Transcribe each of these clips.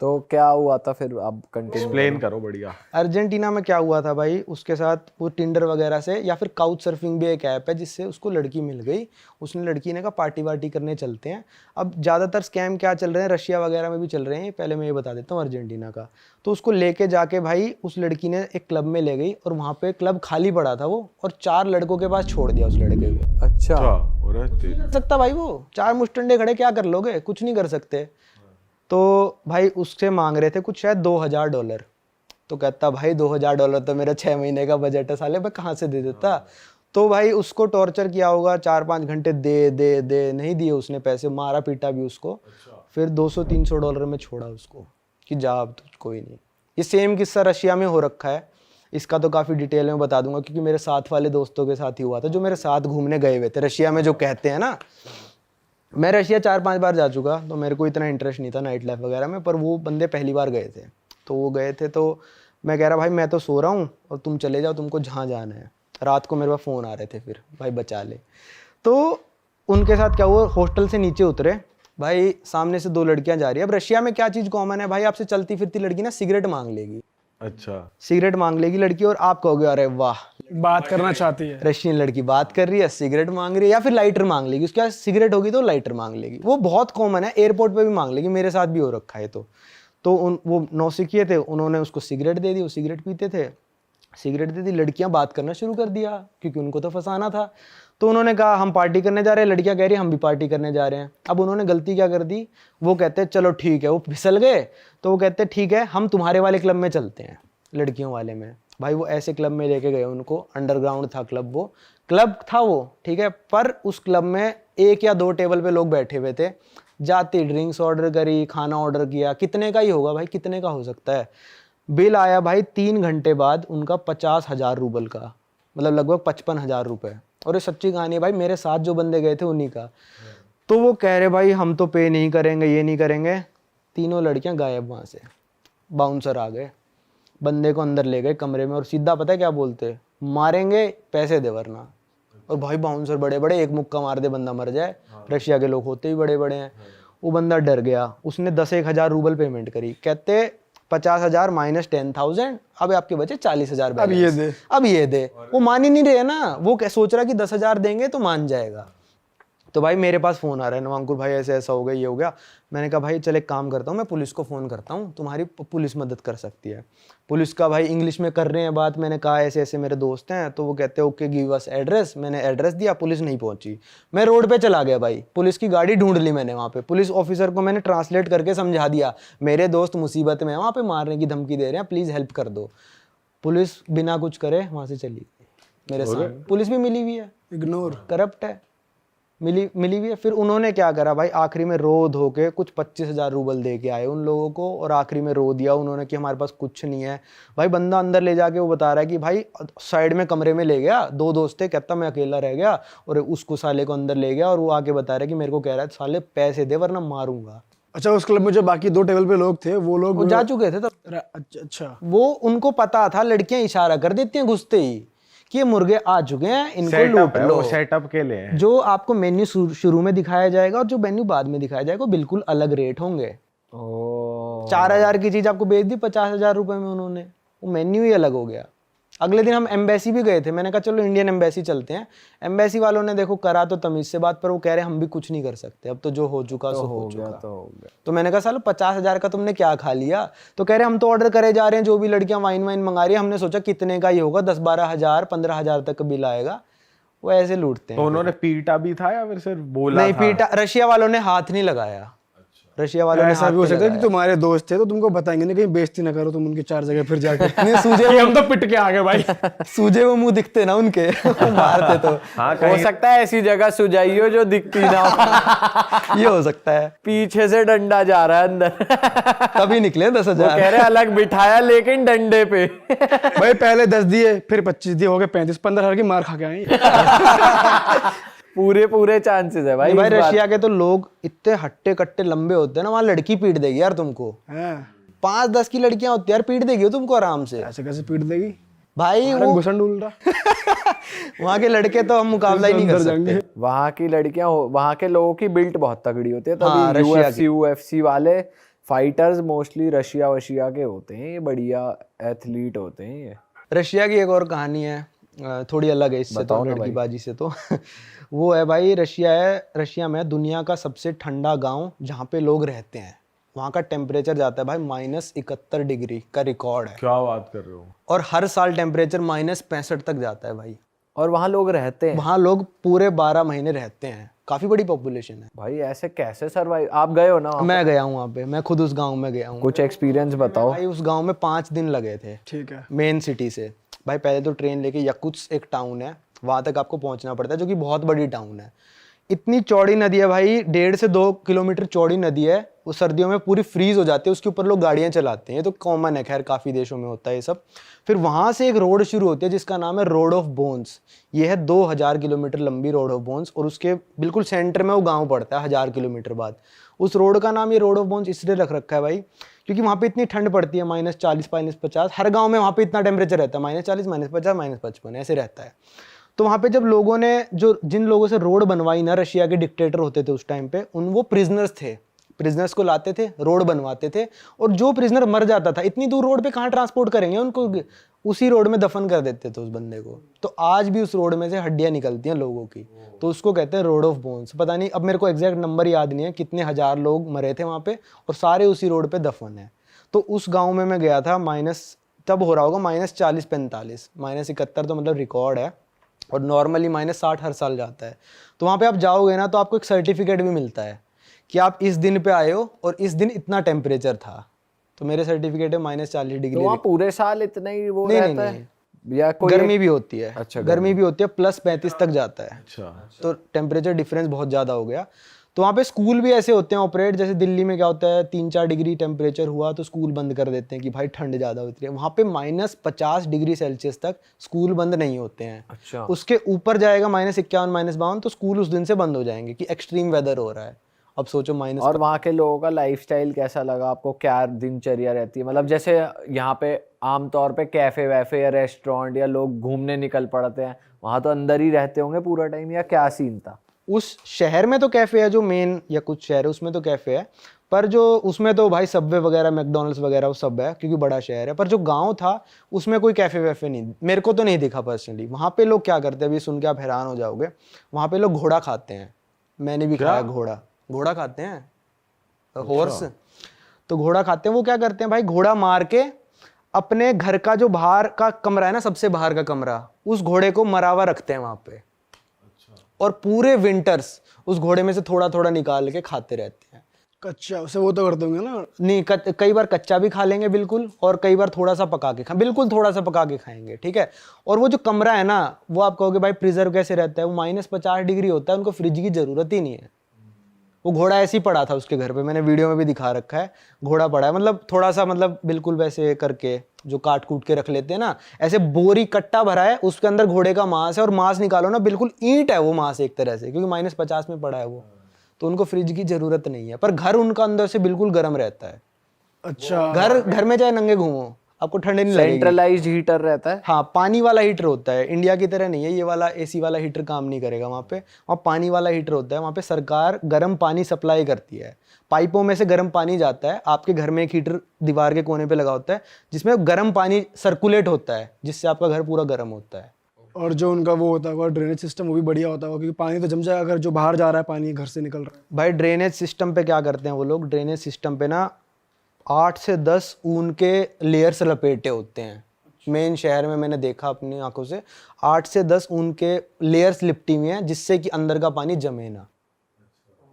तो क्या हुआ था फिर, आप कंटिन्यू एक्सप्लेन करो बढ़िया। अर्जेंटीना में क्या हुआ था भाई, उसके साथ वो टिंडर वगैरह से या फिर काउच सर्फिंग भी एक ऐप है जिससे उसको लड़की मिल गई। उसने लड़की ने कहा पार्टी वार्टी करने चलते हैं। अब ज़्यादातर स्कैम क्या चल रहे हैं, रशिया वगैरह में भी चल रहे हैं, पहले मैं ये बता देता हूँ अर्जेंटीना का। तो उसको लेके जाके भाई उस लड़की ने एक क्लब में ले गई और वहाँ पे क्लब खाली पड़ा था वो, और 4 लड़कों के पास छोड़ दिया उस लड़के को। अच्छा, कर सकता भाई, वो 4 मुस्टंडे खड़े क्या कर लोगे, कुछ नहीं कर सकते। तो भाई उससे मांग रहे थे कुछ शायद $2000। तो कहता भाई $2000 तो मेरा 6 महीने का बजट है साले, मैं कहाँ से दे देता। तो भाई उसको टॉर्चर किया होगा 4-5 घंटे, दे दे दे, नहीं दिए उसने पैसे, मारा पीटा भी उसको। फिर $200-300 में छोड़ा उसको कि जा अब तो कोई नहीं। ये सेम किस्सा रशिया में हो रखा है, इसका तो काफ़ी डिटेल में बता दूंगा क्योंकि मेरे साथ वाले दोस्तों के साथ ही हुआ था जो मेरे साथ घूमने गए हुए थे रशिया में, जो कहते हैं ना। मैं रशिया 4-5 बार जा चुका, तो मेरे को इतना इंटरेस्ट नहीं था नाइट लाइफ वगैरह में, पर वो बंदे पहली बार गए थे। तो वो गए थे, तो मैं कह रहा भाई मैं तो सो रहा हूँ और तुम चले जाओ, तुमको जहाँ जाना है। रात को मेरे पास फ़ोन आ रहे थे, फिर भाई बचा ले। तो उनके साथ क्या हुआ, हॉस्टल से नीचे उतरे भाई, सामने से 2 लड़कियां जा रही है। अब रशिया में क्या चीज़ कॉमन है भाई, आपसे चलती फिरती लड़की ना सिगरेट मांग लेगी। अच्छा, सिगरेट मांग लेगी लड़की, और आप कहोगे अरे वाह बात करना चाहती है, रशियन लड़की बात कर रही है, सिगरेट मांग रही है, या फिर लाइटर मांग लेगी। उसके पास सिगरेट होगी तो लाइटर मांग लेगी, वो बहुत कॉमन है, एयरपोर्ट पे भी मांग लेगी, मेरे साथ भी हो रखा है। तो वो नौसिखिए थे, उन्होंने उसको सिगरेट दे दी, वो सिगरेट पीते थे, सिगरेट दे दी। लड़कियां बात करना शुरू कर दिया क्योंकि उनको तो फंसाना था। तो उन्होंने कहा हम पार्टी करने जा रहे हैं, लड़कियां कह रही हम भी पार्टी करने जा रहे हैं। अब उन्होंने गलती क्या कर दी, वो कहते चलो ठीक है, वो फिसल गए। तो वो कहते ठीक है हम तुम्हारे वाले क्लब में चलते हैं, लड़कियों वाले में। भाई वो ऐसे क्लब में लेके गए उनको, अंडरग्राउंड था क्लब, वो क्लब था वो, ठीक है। पर उस क्लब में 1 या 2 टेबल पे लोग बैठे हुए थे, जाती ड्रिंक्स ऑर्डर करी, खाना ऑर्डर किया, कितने का ही होगा भाई, कितने का हो सकता है। बिल आया भाई 3 घंटे बाद उनका 50,000 रूबल का, मतलब लगभग 55,000 रुपये। और ये सच्ची कहानी है भाई, मेरे साथ जो बंदे गए थे उन्हीं का। तो वो कह रहे भाई हम तो पे नहीं करेंगे, ये नहीं करेंगे। तीनों लड़कियां गायब वहाँ से, बाउंसर आ गए, बंदे को अंदर ले गए कमरे में, और सीधा पता है क्या बोलते, मारेंगे पैसे दे वरना। और भाई बाउंसर बड़े बड़े, एक मुक्का मार दे बंदा मर जाए। रशिया के लोग होते ही बड़े बड़े हैं। वो बंदा डर गया, उसने 10-1 हज़ार रूबल पेमेंट करी। कहते 50,000 माइनस 10,000, अब आपके बचे 40,000 बैलेंस, अब ये दे। वो मान ही नहीं रहे ना, वो सोच रहा कि 10,000 देंगे तो मान जाएगा। तो भाई मेरे पास फ़ोन आ रहा है, नवांकुर भाई ऐसे ऐसा हो गया, ये हो गया। मैंने कहा भाई चल एक काम करता हूँ, मैं पुलिस को फ़ोन करता हूँ, तुम्हारी पुलिस मदद कर सकती है। पुलिस का भाई इंग्लिश में कर रहे हैं बात। मैंने कहा ऐसे ऐसे मेरे दोस्त हैं, तो वो कहते हैं ओके गिव अस एड्रेस। मैंने एड्रेस दिया, पुलिस नहीं पहुंची। मैं रोड पे चला गया भाई, पुलिस की गाड़ी ढूंढ ली मैंने। वहाँ पे पुलिस ऑफिसर को मैंने ट्रांसलेट करके समझा दिया, मेरे दोस्त मुसीबत में है, वहाँ पे मारने की धमकी दे रहे हैं, प्लीज़ हेल्प कर दो। पुलिस बिना कुछ करे वहाँ से चली गई मेरे सामने। पुलिस भी मिली हुई है, इग्नोर, करप्ट है, मिली हुई है। फिर उन्होंने क्या करा भाई, आखिरी में रो धो के कुछ 25,000 रूबल दे के आए उन लोगों को, और आखिरी में रो दिया उन्होंने कि हमारे पास कुछ नहीं है। भाई बंदा अंदर ले जाके वो बता रहा है कि भाई साइड में कमरे में ले गया, 2 दोस्त थे, कहता मैं अकेला रह गया, और उसको साले को अंदर ले गया, और वो आके बता रहा है कि मेरे को कह रहा है साले पैसे दे वरना मारूंगा। अच्छा उस क्लब में जो बाकी 2 टेबल पे लोग थे वो लोग जा चुके थे तब। अच्छा, वो उनको पता था, लड़कियां इशारा कर देती हैं घुसते ही कि ये मुर्गे आ चुके हैं, इनको लूट लो। सेटअप के लिए जो आपको मेन्यू शुरू में दिखाया जाएगा और जो मेन्यू बाद में दिखाया जाएगा बिल्कुल अलग रेट होंगे। 4,000 की चीज आपको बेच दी 50,000 रुपए में उन्होंने, वो मेन्यू ही अलग हो गया। अगले दिन हम एम्बेसी भी गए थे, मैंने कहा चलो इंडियन एम्बेसी चलते हैं। एम्बेसी वालों ने देखो करा तो तमीज से बात, पर वो कह रहे हम भी कुछ नहीं कर सकते, अब तो जो हो चुका सो हो चुका। तो मैंने कहा सालो 50,000 का तुमने क्या खा लिया। तो कह रहे हम तो ऑर्डर करे जा रहे हैं, जो भी लड़कियां वाइन वाइन मंगा रही है, हमने सोचा कितने का ही होगा, 10-12,000 15,000 तक बिल आएगा। वो ऐसे लूटते हैं। तो उन्होंने पीटा भी था या फिर सिर्फ बोला? नहीं पीटा, रशिया वालों ने हाथ नहीं लगाया। रशिया वालों ने ऐसा भी हो सकता है कि तुम्हारे दोस्त थे तो तुमको बताएंगे नहीं, कहीं बेइज्जती ना करो तुम उनकी 4 जगह फिर जाके। नहीं सूजे हम तो पिट के आ गए भाई। सूजे वो मुंह दिखते ना उनके, मारते तो। हाँ, हो सकता है ऐसी जगह सुझाई हो जो दिखती ना हो। ये हो सकता है, पीछे से डंडा जा रहा है अंदर। तभी निकले 10,000। कह रहे अलग बिठाया लेकिन डंडे पे। भाई पहले 10 दिए, फिर 25 दिए, हो गए 35, 15,000 की मार खा के आए। पूरे चांसेस है भाई। भाई रशिया के तो लोग इतने हट्टे कट्टे लंबे होते हैं ना, वहाँ लड़की पीट देगी यार तुमको। 5-10 की लड़कियां होती है यार, पीट देगी तुमको आराम से। ऐसे कैसे पीट देगी भाई वो घुसन डूल रहा। वहाँ के लड़के तो हम मुकाबला ही नहीं कर सकते। वहाँ की लड़कियां, वहाँ के लोगों की बिल्ट बहुत तगड़ी होती है, हाँ, तभी UFC वाले फाइटर्स मोस्टली रशिया वशिया के होते हैं, ये बढ़िया एथलीट होते हैं ये। रशिया की एक और कहानी है, थोड़ी अलग है इससे तो, लड़कीबाजी से तो वो है भाई, रशिया में दुनिया का सबसे ठंडा गांव जहाँ पे लोग रहते हैं, वहाँ का टेम्परेचर जाता है भाई -71 डिग्री का रिकॉर्ड है। क्या बात कर रहे हो? और हर साल टेम्परेचर -65 तक जाता है भाई। और वहाँ लोग रहते हैं? वहाँ लोग पूरे 12 महीने रहते हैं, काफी बड़ी पॉपुलेशन है भाई। ऐसे कैसे सरवाइव? आप गए हो ना वहाँ? मैं गया हूँ वहाँ पे, मैं खुद उस गांव में गया हूँ। कुछ एक्सपीरियंस बताओ। भाई उस गांव में 5 दिन लगे थे। ठीक है। मेन सिटी से भाई, पहले तो ट्रेन लेके यकुत्स्क एक टाउन है, वहां तक आपको पहुंचना पड़ता है, जो कि बहुत बड़ी टाउन है। इतनी चौड़ी नदी है भाई, 1.5 से 2 किलोमीटर चौड़ी नदी है। वो सर्दियों में पूरी फ्रीज हो जाती है, उसके ऊपर लोग गाड़ियां चलाते हैं, ये तो कॉमन है, खैर काफी देशों में होता है ये सब। फिर वहां से एक रोड शुरू होती है जिसका नाम है रोड ऑफ बोन्स। ये है 2000 किलोमीटर लंबी रोड ऑफ बोन्स, और उसके बिल्कुल सेंटर में वो गाँव पड़ता है 1000 किलोमीटर बाद। उस रोड का नाम ये रोड ऑफ बोन्स इसलिए रख रखा है भाई, क्योंकि वहाँ पे इतनी ठंड पड़ती है, -40 -50। हर गांव में वहाँ पे इतना टेम्परेचर रहता है, -40 -50 -55 ऐसे रहता है। तो वहाँ पे जब लोगों ने, जिन लोगों से रोड बनवाई ना, रशिया के डिक्टेटर होते थे उस टाइम पे, वो प्रिजनर्स थे। प्रिजनर्स को लाते थे, रोड बनवाते थे, और जो प्रिजनर मर जाता था, इतनी दूर रोड पे कहाँ ट्रांसपोर्ट करेंगे उनको, उसी रोड में दफन कर देते थे उस बंदे को। तो आज भी उस रोड में से हड्डियां निकलती हैं लोगों की, तो उसको कहते हैं रोड ऑफ बोन्स। पता नहीं, अब मेरे को एग्जैक्ट नंबर याद नहीं है कितने हजार लोग मरे थे वहाँ पे, और सारे उसी रोड पे दफन है। तो उस गाँव में मैं गया था, तब हो रहा होगा -40 -45, -71 तो मतलब रिकॉर्ड है, और नॉर्मली -60 हर साल जाता है। तो वहाँ पे आप जाओगे ना, तो आपको एक सर्टिफिकेट भी मिलता है कि आप इस दिन पे आए हो और इस दिन इतना टेम्परेचर था। तो मेरे सर्टिफिकेट है -40 डिग्री। तो वहाँ पूरे साल इतना ही वो नहीं, रहता नहीं, है या कोई गर्मी भी होती है? अच्छा, गर्मी भी होती है, +35 तक जाता है। अच्छा। तो टेम्परेचर डिफरेंस बहुत ज़्यादा हो गया। तो वहाँ पे स्कूल भी ऐसे होते हैं ऑपरेट, जैसे दिल्ली में क्या होता है, 3-4 डिग्री टेम्परेचर हुआ तो स्कूल बंद कर देते हैं कि भाई ठंड ज़्यादा होती है। वहाँ पे -50 डिग्री सेल्सियस तक स्कूल बंद नहीं होते हैं। अच्छा। उसके ऊपर जाएगा -51 -52, तो स्कूल उस दिन से बंद हो जाएंगे कि एक्सट्रीम वेदर हो रहा है। अब सोचो और वहाँ के लोगों का लाइफस्टाइल कैसा लगा आपको? क्या दिनचर्या रहती है? मतलब जैसे यहाँ पे आमतौर पे कैफे वैफे या रेस्टोरेंट या लोग घूमने निकल पड़ते हैं, वहाँ तो अंदर ही रहते होंगे पूरा टाइम, या क्या सीन था? उस शहर में तो कैफे है, जो मेन या कुछ शहर है उसमें तो कैफे है, पर जो उसमें तो भाई सबवे वगैरह, मैकडोनल्ड्स वगैरह वो सब है, क्योंकि बड़ा शहर है। पर जो गांव था उसमें कोई कैफे वैफे नहीं, मेरे को तो नहीं दिखा पर्सनली। वहाँ पे लोग क्या करते हैं, अभी सुन के आप हैरान हो जाओगे, वहाँ पे लोग घोड़ा खाते हैं। मैंने भी खाया घोड़ा खाते हैं, हॉर्स। तो घोड़ा खाते हैं, वो क्या करते हैं भाई, घोड़ा मार के अपने घर का जो बाहर का कमरा है ना, सबसे बाहर का कमरा, उस घोड़े को मरावा रखते हैं वहाँ पे। और पूरे विंटर्स उस घोड़े में से थोड़ा थोड़ा निकाल के खाते रहते हैं। कच्चा उसे वो तो करते होंगे ना? नहीं, कई बार कच्चा भी खा लेंगे बिल्कुल, और कई बार थोड़ा सा पका के बिल्कुल थोड़ा सा पका के खाएंगे, ठीक है। और वो जो कमरा है ना, वो आप कहोगे भाई प्रिजर्व कैसे रहता है, वो -50 डिग्री होता है, उनको फ्रिज की जरूरत ही नहीं है। वो घोड़ा ऐसे ही पड़ा था उसके घर पे, मैंने वीडियो में भी दिखा रखा है, घोड़ा पड़ा है, मतलब थोड़ा सा, मतलब बिल्कुल वैसे करके जो काट कूट के रख लेते हैं ना, ऐसे बोरी कट्टा भरा है, उसके अंदर घोड़े का मांस है, और मांस निकालो ना बिल्कुल ईंट है वो मांस एक तरह से, क्योंकि -50 में पड़ा है वो, तो उनको फ्रिज की जरूरत नहीं है। पर घर उनका अंदर से बिल्कुल गर्म रहता है। अच्छा। घर में चाहे नंगे घूमो, आपको ठंडे नहीं लगेगी। सेंट्रलाइज्ड हीटर रहता है? हाँ, पानी वाला हीटर होता है, इंडिया की तरह नहीं है ये वाला एसी वाला हीटर, काम नहीं करेगा वहाँ पे। वहाँ पानी वाला हीटर होता है, वहाँ पे सरकार गर्म पानी सप्लाई करती है, पाइपों में से गर्म पानी जाता है आपके घर में। एक हीटर दीवार के कोने पे लगा होता है जिसमें गर्म पानी सर्कुलेट होता है, जिससे आपका घर पूरा गर्म होता है। और जो उनका वो होता होगा ड्रेनेज सिस्टम, वो भी बढ़िया होता होगा, क्योंकि पानी तो जम जाएगा अगर जो बाहर जा रहा है पानी घर से निकल रहा है। भाई ड्रेनेज सिस्टम पे क्या करते हैं वो लोग, ड्रेनेज सिस्टम पे ना 8 से 10 ऊन के लेयर्स लपेटे होते हैं। मेन शहर में मैंने देखा अपनी आंखों से, 8 से 10 ऊन के लेयर्स लिपटी हुई हैं, जिससे कि अंदर का पानी जमे ना।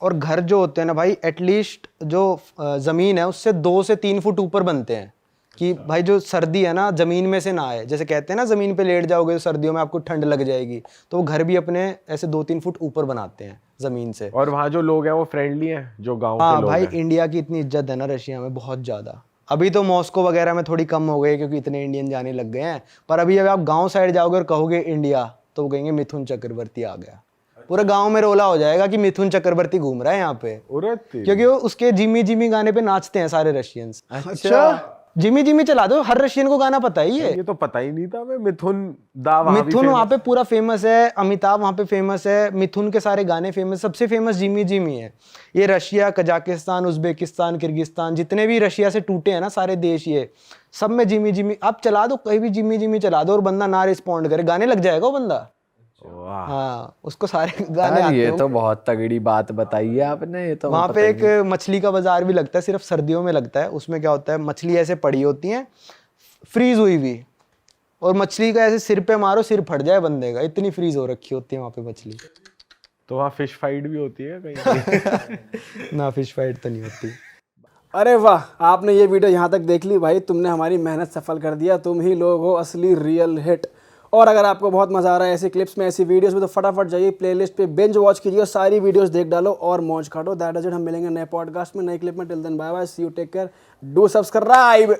और घर जो होते हैं ना भाई, एटलीस्ट जो ज़मीन है उससे 2 से 3 फुट ऊपर बनते हैं, कि भाई जो सर्दी है ना ज़मीन में से ना आए। जैसे कहते हैं ना ज़मीन पे लेट जाओगे तो सर्दियों में आपको ठंड लग जाएगी, तो वो घर भी अपने ऐसे 2-3 फुट ऊपर बनाते हैं ज़मीन से। और वहाँ जो लोग हैं वो फ्रेंडली हैं, जो गांव हाँ के लोग भाई, हैं? इंडिया की इतनी इज्जत है ना रशिया में, बहुत ज़्यादा। अभी तो मॉस्को वगैरह में थोड़ी कम हो गई, क्योंकि इतने इंडियन जाने लग गए हैं। पर अभी अगर आप गांव साइड जाओगे और कहोगे इंडिया, तो वो कहेंगे मिथुन चक्रवर्ती आ गया। पूरे गांव में रोला हो जाएगा कि मिथुन चक्रवर्ती घूम रहा है यहाँ पे, क्योंकि वो उसके जिमी जिमी गाने पे नाचते हैं सारे रशियंस। अच्छा। जिमी जिमी चला दो, हर रशियन को गाना पता ही है। ये तो पता ही नहीं था मैं। मिथुन दा वहाँ भी मिथुन वहाँ famous। पे पूरा फेमस है, अमिताभ वहाँ पे फेमस है, मिथुन के सारे गाने फेमस, सबसे फेमस जिमी जिमी है। ये रशिया, कजाकिस्तान, उज्बेकिस्तान, किर्गिस्तान, जितने भी रशिया से टूटे हैं ना सारे देश, ये सब में जिमी जिमी। आप चला दो कहीं भी जिमी जिमी चला दो और बंदा ना रिस्पॉन्ड करे, गाने लग जाएगा वो बंदा। वाह। हाँ, उसको सारे गाने यार आते ये हैं। तो बहुत तगड़ी बात बताई है आपने, ये तो वहाँ पता पे ही एक नहीं। मछली का बाजार भी लगता है, सिर्फ सर्दियों में लगता है। उसमें क्या होता है, मछली ऐसे पड़ी होती हैं फ्रीज हुई हुई, और मछली का ऐसे सिर पे मारो सिर फट जाए बंदे का, इतनी फ्रीज हो रखी होती है वहाँ पे मछली। तो वहाँ फिश फाइट भी होती है कहीं? ना, फिश फाइट तो नहीं होती। अरे वाह, आपने ये वीडियो यहाँ तक देख ली भाई, तुमने हमारी मेहनत सफल कर दिया। तुम ही लोग हो असली रियल हिट। और अगर आपको बहुत मजा आ रहा है ऐसी क्लिप्स में, ऐसी वीडियोस में, तो फटाफट जाइए प्लेलिस्ट पे, बिंज वॉच कीजिए, सारी वीडियोस देख डालो और मौज काटो। That is it. हम मिलेंगे नए पॉडकास्ट में, नई क्लिप में। Till then bye bye, see you, take care, do subscribe.